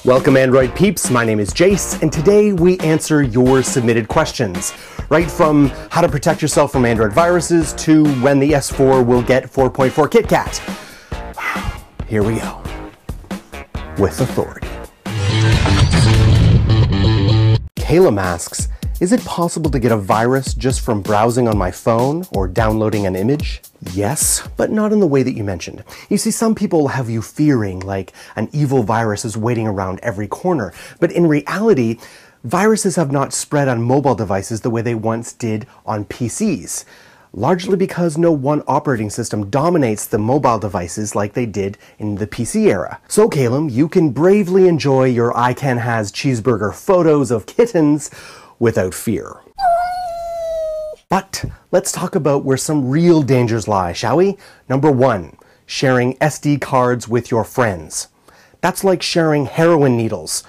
Welcome Android peeps, my name is Jayce, and today we answer your submitted questions. Right from how to protect yourself from Android viruses to when the S4 will get 4.4 KitKat. Here we go. With authority. Caelum asks, is it possible to get a virus just from browsing on my phone or downloading an image? Yes, but not in the way that you mentioned. You see, some people have you fearing like an evil virus is waiting around every corner, but in reality, viruses have not spread on mobile devices the way they once did on PCs, largely because no one operating system dominates the mobile devices like they did in the PC era. So Caelum, you can bravely enjoy your I Can Has cheeseburger photos of kittens without fear. But let's talk about where some real dangers lie, shall we? Number 1, sharing SD cards with your friends. That's like sharing heroin needles.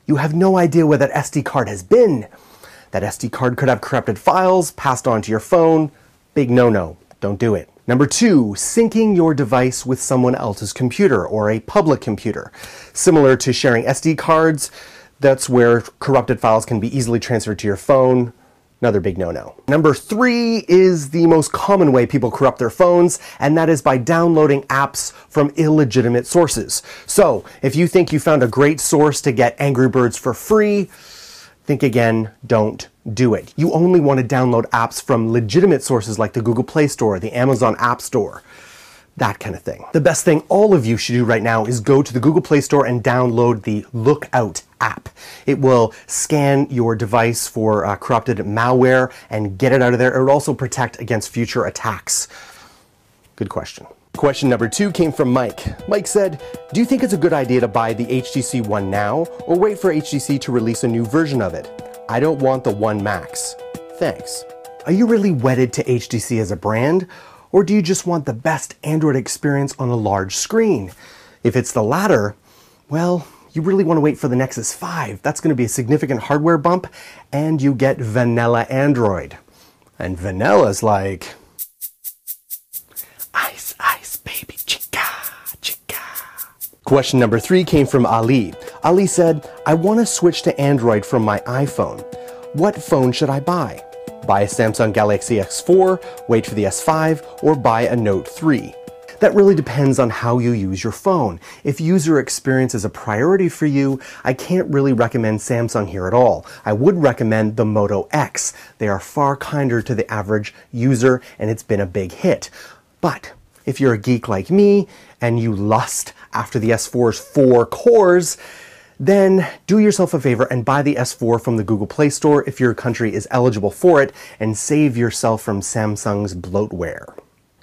You have no idea where that SD card has been. That SD card could have corrupted files passed on to your phone. Big no-no. Don't do it. Number 2, syncing your device with someone else's computer or a public computer. Similar to sharing SD cards, that's where corrupted files can be easily transferred to your phone. Another big no-no. Number 3 is the most common way people corrupt their phones, and that is by downloading apps from illegitimate sources. So, if you think you found a great source to get Angry Birds for free, think again, don't do it. You only want to download apps from legitimate sources like the Google Play Store, the Amazon App Store, that kind of thing. The best thing all of you should do right now is go to the Google Play Store and download the Lookout app. It will scan your device for corrupted malware and get it out of there. It will also protect against future attacks. Good question. Question number 2 came from Mike. Mike said, do you think it's a good idea to buy the HTC One now or wait for HTC to release a new version of it? I don't want the One Max. Thanks. Are you really wedded to HTC as a brand? Or do you just want the best Android experience on a large screen? If it's the latter, well, you really want to wait for the Nexus 5. That's going to be a significant hardware bump, and you get vanilla Android. And vanilla's like ice, ice, baby, chica, chica. Question number 3 came from Ali. Ali said, I want to switch to Android from my iPhone. What phone should I buy? Buy a Samsung Galaxy S4, wait for the S5, or buy a Note 3. That really depends on how you use your phone. If user experience is a priority for you, I can't really recommend Samsung here at all. I would recommend the Moto X. They are far kinder to the average user, and it's been a big hit. But if you're a geek like me, and you lust after the S4's 4 cores, then do yourself a favor and buy the S4 from the Google Play Store if your country is eligible for it, and save yourself from Samsung's bloatware.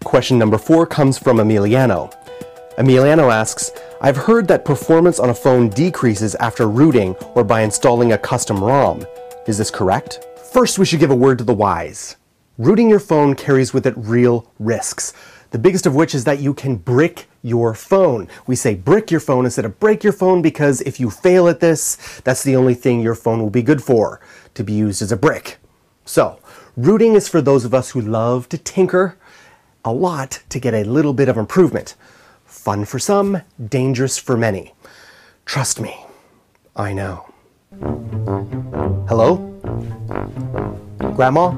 Question number 4 comes from Emiliano. Emiliano asks, I've heard that performance on a phone decreases after rooting or by installing a custom ROM. Is this correct? First, we should give a word to the wise. Rooting your phone carries with it real risks. The biggest of which is that you can brick your phone. We say brick your phone instead of break your phone because if you fail at this, that's the only thing your phone will be good for, to be used as a brick. So, rooting is for those of us who love to tinker a lot to get a little bit of improvement. Fun for some, dangerous for many. Trust me, I know. Hello? Grandma?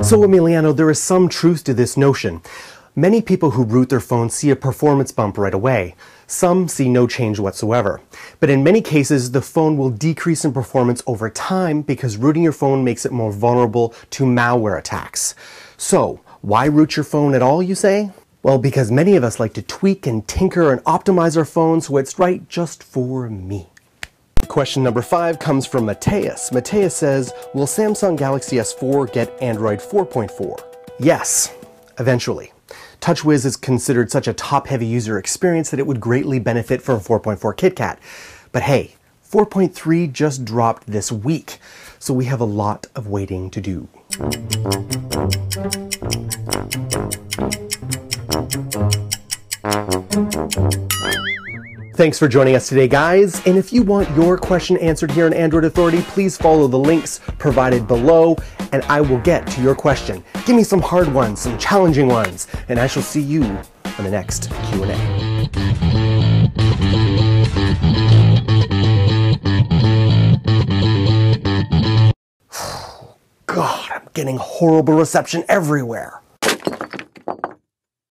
So Emiliano, there is some truth to this notion. Many people who root their phones see a performance bump right away. Some see no change whatsoever. But in many cases, the phone will decrease in performance over time because rooting your phone makes it more vulnerable to malware attacks. So, why root your phone at all, you say? Well, because many of us like to tweak and tinker and optimize our phones so it's right just for me. Question number 5 comes from Mattias. Mattias says, will Samsung Galaxy S4 get Android 4.4? Yes, eventually. TouchWiz is considered such a top-heavy user experience that it would greatly benefit from 4.4 KitKat. But hey, 4.3 just dropped this week, so we have a lot of waiting to do. Thanks for joining us today, guys. And if you want your question answered here on Android Authority, please follow the links provided below, and I will get to your question. Give me some hard ones, some challenging ones, and I shall see you on the next Q&A. God, I'm getting horrible reception everywhere.